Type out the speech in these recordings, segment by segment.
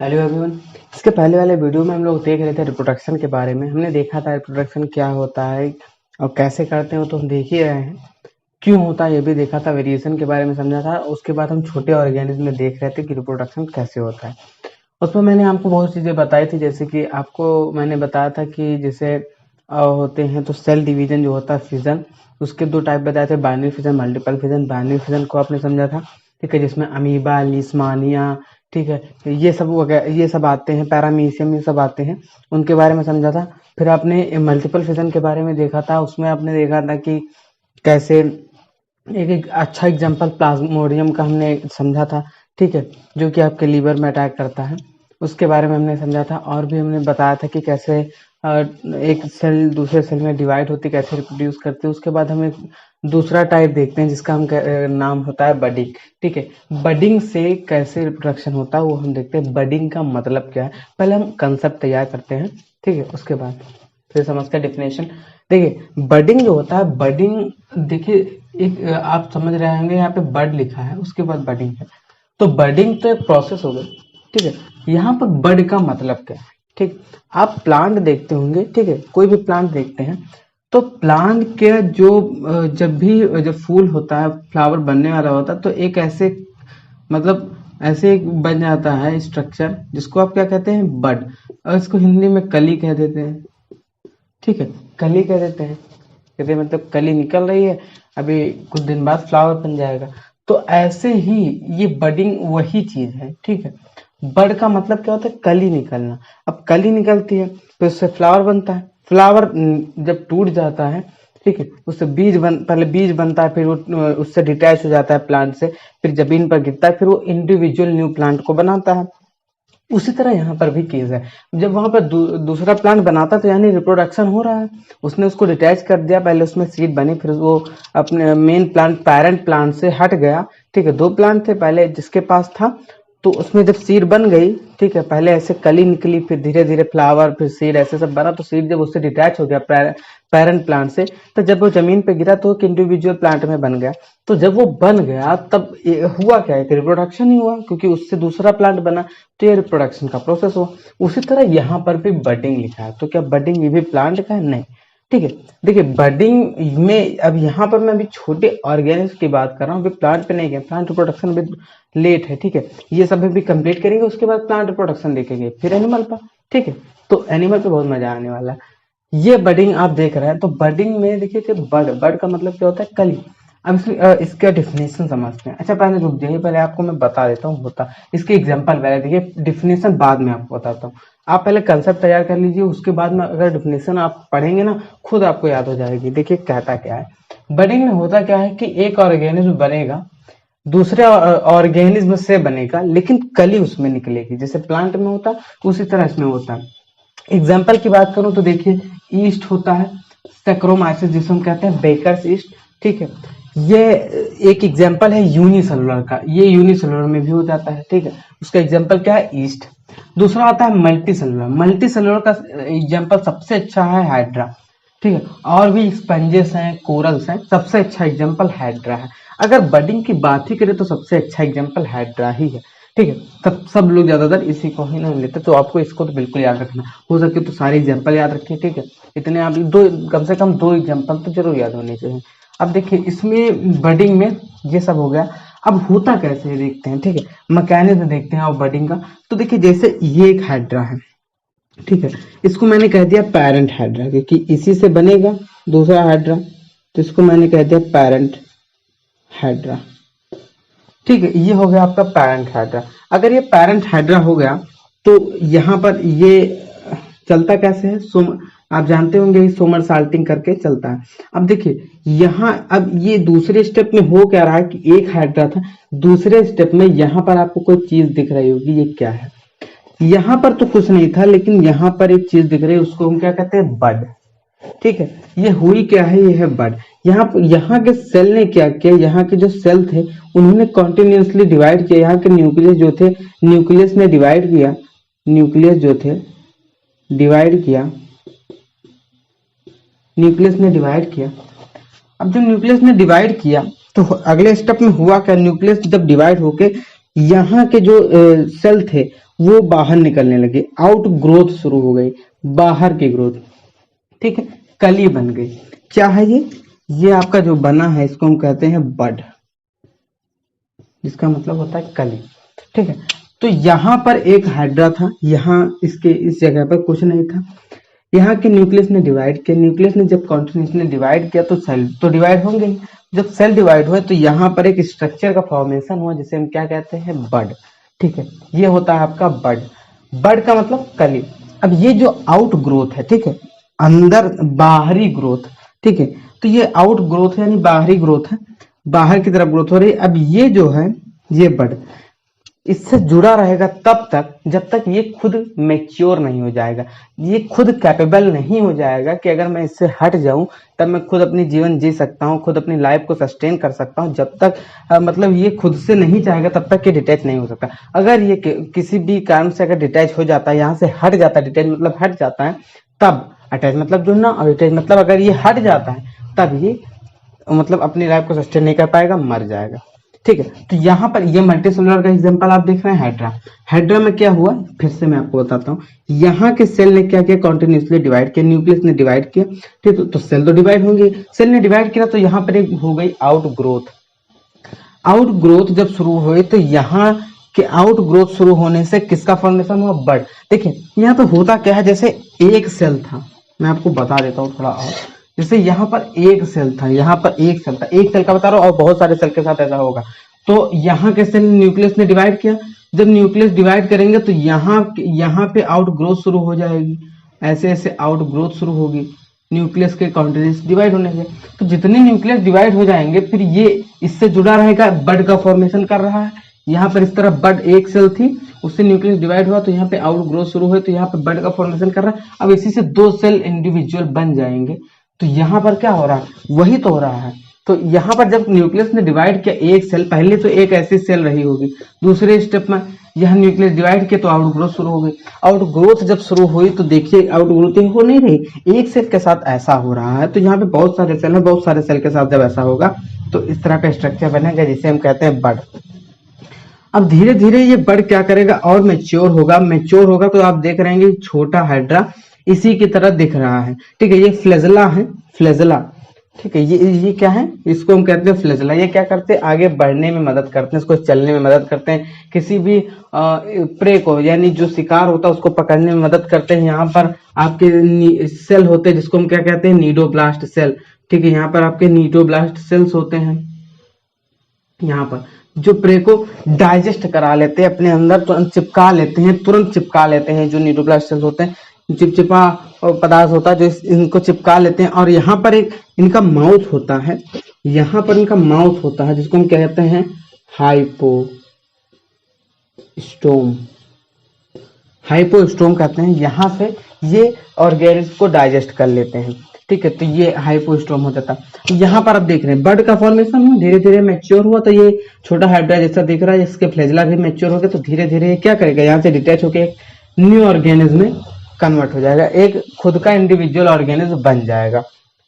Hello everyone. इसके पहले वाले वीडियो में हम लोग देख रहे थे रिप्रोडक्शन के बारे में। हमने देखा था रिप्रोडक्शन क्या होता है और कैसे करते हैं, वो तो हम देख ही रहे हैं। क्यों होता है ये भी देखा था, वेरिएशन के बारे में समझा था। उसके बाद हम छोटे ऑर्गेनिज्म में देख रहे थे कि रिप्रोडक्शन कैसे होता है। उसमें मैंने आपको बहुत चीज़ें बताई थी, जैसे कि आपको मैंने बताया था कि जैसे होते हैं तो सेल डिवीजन जो होता है, फिजन, उसके दो टाइप बताए थे, binary fission, multiple fission. Binary fission को आपने समझा था, ठीक है, जिसमें अमीबा, लिस्मानिया, ठीक है, ये सब वगैरह ये सब आते हैं, पैरामीशियम, ये सब आते हैं, उनके बारे में समझा था। फिर आपने मल्टीपल फिजन के बारे में देखा था। उसमें आपने देखा था कि कैसे एक अच्छा एग्जांपल प्लाज्मोडियम का हमने समझा था, ठीक है, जो कि आपके लीवर में अटैक करता है, उसके बारे में हमने समझा था। और भी हमने बताया था कि कैसे एक सेल दूसरे सेल में डिवाइड होती, कैसे रिप्रोड्यूस करती है। उसके बाद हम एक दूसरा टाइप देखते हैं जिसका नाम होता है बडिंग, ठीक है। बडिंग से कैसे रिप्रोडक्शन होता है वो हम देखते हैं। बडिंग का मतलब क्या है, पहले हम कंसेप्ट तैयार करते हैं, ठीक है, उसके बाद फिर समझते हैं डेफिनेशन। देखिए बडिंग जो होता है, बडिंग देखिए एक आप समझ रहे होंगे, यहाँ पे बड लिखा है, उसके बाद बडिंग है। तो बडिंग तो एक प्रोसेस हो गई, ठीक है। यहाँ पर बड का मतलब क्या है, ठीक। आप प्लांट देखते होंगे, ठीक है, कोई भी प्लांट देखते हैं तो प्लांट के जो जब फूल होता है, फ्लावर बनने वाला होता है, तो एक ऐसे मतलब ऐसे एक बन जाता है स्ट्रक्चर, जिसको आप क्या कहते हैं, बड। और इसको हिंदी में कली कह देते हैं, ठीक है, कली कह देते हैं। कहते हैं मतलब कली निकल रही है, अभी कुछ दिन बाद फ्लावर बन जाएगा। तो ऐसे ही ये बडिंग वही चीज है, ठीक है। बड का मतलब क्या होता है, कली निकलना। अब कली निकलती है तो उससे फ्लावर बनता है। फ्लावर जब टूट जाता है, ठीक है, उससे पहले बीज बनता है, फिर वो उससे डिटैच हो जाता है प्लांट से, फिर जमीन पर गिरता है, फिर वो इंडिविजुअल न्यू प्लांट को बनाता है। उसी तरह यहाँ पर भी केस है। जब वहां पर दूसरा प्लांट बनाता तो यानी रिप्रोडक्शन हो रहा है, उसने उसको डिटैच कर दिया, पहले उसमें सीड बनी, फिर वो अपने मेन प्लांट पेरेंट प्लांट से हट गया, ठीक है। दो प्लांट थे पहले जिसके पास था, तो उसमें जब सीड बन गई, ठीक है, पहले ऐसे कली निकली, फिर धीरे धीरे फ्लावर, फिर सीड, ऐसे सब बना। तो सीड जब उससे डिटैच हो गया पेरेंट प्लांट से, तो जब वो जमीन पे गिरा तो एक इंडिविजुअल प्लांट में बन गया। तो जब वो बन गया तब हुआ क्या है कि रिप्रोडक्शन ही हुआ, क्योंकि उससे दूसरा प्लांट बना, तो ये रिप्रोडक्शन का प्रोसेस हुआ। उसी तरह यहाँ पर भी बडिंग लिखा है, तो क्या बडिंग ये भी प्लांट का है? नहीं, ठीक है। देखिए बडिंग में अब यहाँ पर मैं अभी छोटे ऑर्गेनिज्म की बात कर रहा हूँ, अभी प्लांट पे नहीं गए। प्लांट रिप्रोडक्शन अभी लेट है, ठीक है, ये सब भी कंप्लीट करेंगे, उसके बाद प्लांट रिप्रोडक्शन देखेंगे, फिर एनिमल पर, ठीक है। तो एनिमल पे बहुत मजा आने वाला है। ये बडिंग आप देख रहे हैं, तो बडिंग में देखिए कि बड बड का मतलब क्या होता है, कली। अब इसका डेफिनेशन समझते हैं। अच्छा पहले रुक जाइए, पहले आपको मैं बता देता हूँ होता इसके एग्जांपल पहले देखिए, डेफिनेशन बाद में आपको बताता हूँ। आप पहले कंसेप्ट तैयार कर लीजिए, उसके बाद में अगर डेफिनेशन आप पढ़ेंगे ना, खुद आपको याद हो जाएगी। देखिए कहता क्या है, बडिंग में होता क्या है कि एक ऑर्गेनिज्म बनेगा, दूसरे ऑर्गेनिज्म से बनेगा, लेकिन कली उसमें निकलेगी, जैसे प्लांट में होता है उसी तरह इसमें होता है। एग्जाम्पल की बात करूं तो देखिए, ईस्ट होता है, सैक्रोमाइसिस जिसे हम कहते हैं, बेकर्स ईस्ट, ठीक है। ये एक एग्जाम्पल है यूनिसेलुलर का, ये यूनिसेलुलर में भी हो जाता है, ठीक है। उसका एग्जाम्पल क्या है, ईस्ट। दूसरा आता है मल्टी सेलुलर। मल्टी सेलुलर का एग्जाम्पल सबसे अच्छा है हाइड्रा, ठीक है। और भी स्पंजेस हैं, कोरल्स हैं, सबसे अच्छा एग्जाम्पल हाइड्रा है। अगर बडिंग की बात ही करें तो सबसे अच्छा एग्जाम्पल हाइड्रा ही है, ठीक है। सब लोग ज्यादातर इसी को ही नाम लेते, तो आपको इसको तो बिल्कुल याद रखना। हो सके तो सारे एग्जाम्पल याद रखिए, ठीक है। इतने आप दो, कम से कम दो एग्जाम्पल तो जरूर याद होने चाहिए। अब देखिए इसमें बडिंग में ये सब हो गया। अब होता कैसे है देखते हैं, ठीक है, मैकेनिज्म देखते हैं अब बडिंग का। तो देखिए जैसे ये एक हाइड्रा है, ठीक है, इसको मैंने कह दिया पेरेंट हाइड्रा, क्योंकि इसी से बनेगा दूसरा हाइड्रा, तो इसको मैंने कह दिया पेरेंट हाइड्रा, ठीक है। ये हो गया आपका पेरेंट हाइड्रा। अगर ये पेरेंट हाइड्रा हो गया तो यहाँ पर ये चलता कैसे है, आप जानते होंगे सोमर साल्टिंग करके चलता है। अब देखिए यहाँ, अब ये दूसरे स्टेप में हो क्या रहा है कि एक हाइड्रा था, दूसरे स्टेप में यहाँ पर आपको कोई चीज दिख रही होगी, ये क्या है, यहाँ पर तो कुछ नहीं था, लेकिन यहाँ पर एक चीज दिख रही है, उसको हम क्या कहते हैं, बड, ठीक है। ये हुई क्या है, ये है बड। यहाँ के सेल ने क्या किया, यहाँ के जो सेल थे उन्होंने कॉन्टिन्यूसली डिवाइड किया। यहाँ के न्यूक्लियस जो थे, न्यूक्लियस ने डिवाइड किया, न्यूक्लियस जो थे डिवाइड किया, न्यूक्लियस ने डिवाइड किया। अब जब न्यूक्लियस ने डिवाइड किया तो अगले स्टेप में हुआ क्या, न्यूक्लियस जब डिवाइड होके यहाँ के जो सेल थे वो बाहर निकलने लगे, आउट ग्रोथ शुरू हो गई, बाहर की ग्रोथ, ठीक है, कली बन गई। क्या है ये आपका जो बना है इसको हम कहते हैं बड, जिसका मतलब होता है कली, ठीक है। तो यहाँ पर एक हाइड्रा था, यहाँ इसके इस जगह पर कुछ नहीं था, यहाँ के न्यूक्लियस ने डिवाइड किया, न्यूक्लियस ने जब कॉन्टिन्यूसली डिवाइड किया तो सेल तो डिवाइड होंगे ही। जब सेल डिवाइड हुए तो यहाँ पर एक स्ट्रक्चर का फॉर्मेशन हुआ जिसे हम क्या कहते हैं बड, ठीक है। ये होता है आपका बड, बड का मतलब कली। अब ये जो आउट ग्रोथ है, ठीक है, अंदर बाहरी ग्रोथ, ठीक है, तो ये आउट ग्रोथ है यानी बाहरी ग्रोथ है, बाहर की तरफ ग्रोथ हो रही है। अब ये जो है ये बड इससे जुड़ा रहेगा तब तक जब तक ये खुद मैच्योर नहीं हो जाएगा, ये खुद कैपेबल नहीं हो जाएगा कि अगर मैं इससे हट जाऊं तब मैं खुद अपनी जीवन जी सकता हूं, खुद अपनी लाइफ को सस्टेन कर सकता हूं। जब तक मतलब ये खुद से नहीं चाहेगा तब तक ये डिटैच नहीं हो सकता। अगर ये किसी भी कारण से अगर डिटैच हो जाता है, यहाँ से हट जाता है, डिटैच मतलब हट जाता है, तब अटैच मतलब जुड़ना और डिटैच मतलब अगर ये हट जाता है तब ये मतलब अपनी लाइफ को सस्टेन नहीं कर पाएगा, मर जाएगा, ठीक है। तो यहाँ पर ये मल्टी सेलुलर का एग्जांपल आप देख रहे हैं हाइड्रा। हाइड्रा में क्या हुआ फिर से मैं आपको बताता हूँ। यहाँ के सेल ने क्या किया, कॉन्टिन्यूसली डिवाइड किया, न्यूक्लियस ने डिवाइड किया, ठीक है, तो सेल तो डिवाइड होंगे, सेल ने डिवाइड किया तो यहाँ पर एक हो गई आउट ग्रोथ। आउट ग्रोथ जब शुरू हुई तो यहाँ के आउट ग्रोथ शुरू होने से किसका फॉर्मेशन हुआ, बड। देखिए यहाँ पे होता क्या है, जैसे एक सेल था, मैं आपको बता देता हूँ थोड़ा और। जैसे यहाँ पर एक सेल था, यहाँ पर एक सेल था, एक सेल का बता रहा हूँ और बहुत सारे सेल के साथ ऐसा होगा। तो यहाँ के सेल न्यूक्लियस ने डिवाइड किया, जब न्यूक्लियस डिवाइड करेंगे तो यहाँ पे आउट ग्रोथ शुरू हो जाएगी, ऐसे ऐसे आउट ग्रोथ शुरू होगी न्यूक्लियस के कॉन्टिन्यूस डिवाइड होने से। तो जितने न्यूक्लियस डिवाइड हो जाएंगे फिर ये इससे जुड़ा रहेगा, बड का फॉर्मेशन कर रहा है। यहाँ पर इस तरफ बड एक सेल थी, उससे न्यूक्लियस डिवाइड हुआ तो यहाँ पे आउट ग्रोथ शुरू हुई, तो यहाँ पे बड का फॉर्मेशन कर रहा है। अब इसी से दो सेल इंडिविजुअल बन जाएंगे। तो यहाँ पर क्या हो रहा है, वही तो हो रहा है। तो यहाँ पर जब न्यूक्लियस ने डिवाइड किया एक सेल, पहले तो एक ऐसी सेल रही होगी, दूसरे स्टेप में यह न्यूक्लियस डिवाइड किया तो आउट ग्रोथ शुरू हो गई। आउट ग्रोथ जब शुरू हुई तो देखिए आउट ग्रोथ हो नहीं रही, एक सेल के साथ ऐसा हो रहा है। तो यहाँ पे बहुत सारे सेल हैं, बहुत सारे सेल के साथ जब ऐसा होगा तो इस तरह का स्ट्रक्चर बनेगा जिसे हम कहते हैं बड। अब धीरे धीरे ये बड क्या करेगा और मैच्योर होगा, मैच्योर होगा तो आप देख रहे हैं छोटा हाइड्रा इसी की तरह दिख रहा है, ठीक है। ये फ्लैजेला है, फ्लैजेला, ठीक है, ये क्या है, इसको हम कहते हैं फ्लैजेला। ये क्या करते हैं, आगे बढ़ने में मदद करते हैं, इसको चलने में मदद करते हैं, किसी भी प्रे को यानी जो शिकार होता है उसको पकड़ने में मदद करते हैं। यहाँ पर आपके सेल होते हैं जिसको हम क्या कहते हैं, नीडोब्लास्ट सेल, ठीक है। यहाँ पर आपके नीडोब्लास्ट सेल्स होते हैं, यहाँ पर जो प्रे को डाइजेस्ट करा लेते हैं, अपने अंदर तुरंत चिपका लेते हैं, तुरंत चिपका लेते हैं। जो न्यूरोब्लास्ट सेल्स होते हैं, चिपचिपा पदार्थ होता है जो इनको चिपका लेते हैं। और यहाँ पर एक इनका माउथ होता है, यहाँ पर इनका माउथ होता है जिसको हम कहते हैं हाइपोस्टोम, हाइपोस्टोम कहते हैं। यहाँ से ये ऑर्गेनिज्म को डाइजेस्ट कर लेते हैं, ठीक है। तो ये हाइपोस्टोम हो जाता है। यहाँ पर आप देख रहे हैं बड का फॉर्मेशन हुआ, धीरे धीरे मैच्योर हुआ तो ये छोटा हाइड्रा जैसा दिख रहा है, इसके फ्लैजेला भी मैच्योर हो गए तो धीरे धीरे क्या करेगा, यहाँ से डिटैच होकर एक न्यू ऑर्गेनिज्म में कन्वर्ट हो जाएगा, एक खुद का इंडिविजुअल ऑर्गेनिज्म बन जाएगा।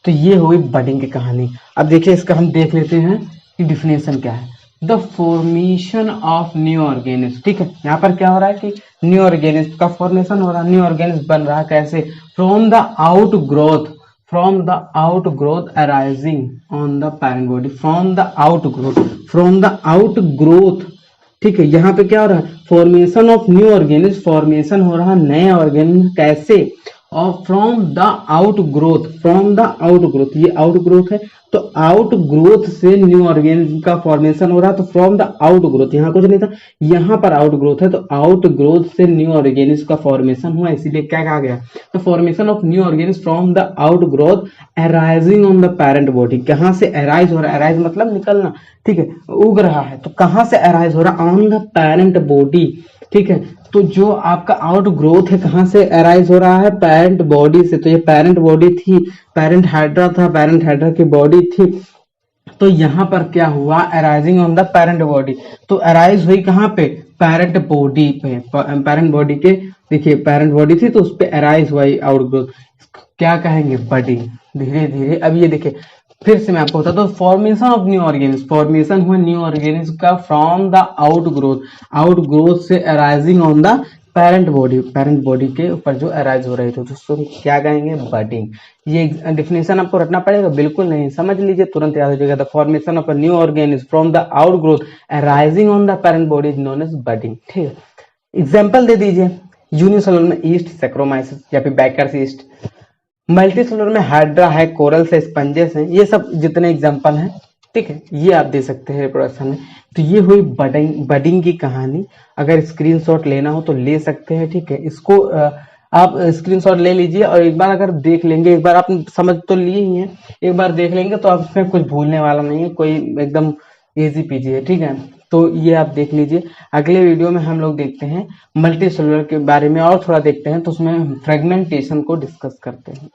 तो ये हुई बडिंग की कहानी। अब देखिए इसका हम देख लेते हैं कि डिफिनेशन क्या है, the formation of new organism, ठीक है। यहाँ पर क्या हो रहा है कि न्यू ऑर्गेनिज्म का फॉर्मेशन हो रहा है, न्यू ऑर्गेनिज्म बन रहा है, कैसे, from the out growth, from the outgrowth arising on the parent body, from the outgrowth, from the outgrowth, ठीक है। यहाँ पे क्या हो रहा है, formation of new organism, formation हो रहा है नए ऑर्गेनिज्म, कैसे, और from the outgrowth, from the outgrowth, ये आउटग्रोथ है तो आउटग्रोथ से न्यू ऑर्गेनिज्म का फॉर्मेशन हो रहा है। तो फ्रॉम द आउटग्रोथ, यहाँ कुछ नहीं था, यहाँ पर आउटग्रोथ है तो आउटग्रोथ से न्यू ऑर्गेनिज्म का फॉर्मेशन हुआ, इसीलिए क्या कहा गया, तो formation of new organism from the outgrowth arising on the parent body. कहाँ से अराइज हो रहा है, अराइज मतलब निकलना, ठीक है, उग रहा है, तो कहाँ से अराइज हो रहा है, ऑन द पेरेंट बॉडी, ठीक है। तो जो आपका आउट ग्रोथ है कहाँ से अराइज हो रहा है, पेरेंट बॉडी से। तो ये पेरेंट बॉडी थी, पेरेंट हाइड्रा था, पेरेंट हाइड्रा की बॉडी थी। तो यहाँ पर क्या हुआ, arising on the parent body, तो अराइज हुई कहाँ पे, पेरेंट बॉडी पे, पेरेंट बॉडी के, देखिए पेरेंट बॉडी थी तो उस पे अराइज हुआ आउट ग्रोथ, क्या कहेंगे, बडिंग। धीरे धीरे अब ये देखिए फिर से मैं आपको बताता हूँ, formation of new organism, formation हुआ न्यू ऑर्गेनिज्म का from the out growth, out growth से arising on the parent body के ऊपर जो अराइज हो रहे थे, जिसको हम क्या कहेंगे, बडिंग। ये डेफिनेशन आपको रटना पड़ेगा, बिल्कुल नहीं, समझ लीजिए, तुरंत याद हो जाएगा। The formation of a new organism from the outgrowth arising on the parent body is known as budding. ठीक है, एग्जाम्पल दे दीजिए। यूनिसेलुलर में ईस्ट, सैक्रोमाइसिस या फिर बैकर्स ईस्ट। मल्टीसेलुलर में हाइड्रा है, कोरल्स है, स्पंजेस हैं, ये सब जितने एग्जाम्पल हैं, ठीक है, ये आप दे सकते हैं रिप्रोडक्शन में। तो ये हुई बडिंग की कहानी। अगर स्क्रीनशॉट लेना हो तो ले सकते हैं, ठीक है। इसको आप स्क्रीनशॉट ले लीजिए और एक बार अगर देख लेंगे, एक बार आप समझ तो लिए ही हैं, एक बार देख लेंगे तो आप इसमें कुछ भूलने वाला नहीं है, कोई एकदम इजी पीजी है, ठीक है। तो ये आप देख लीजिए। अगले वीडियो में हम लोग देखते हैं मल्टी सेलुलर के बारे में और थोड़ा देखते हैं, तो उसमें फ्रेगमेंटेशन को डिस्कस करते हैं।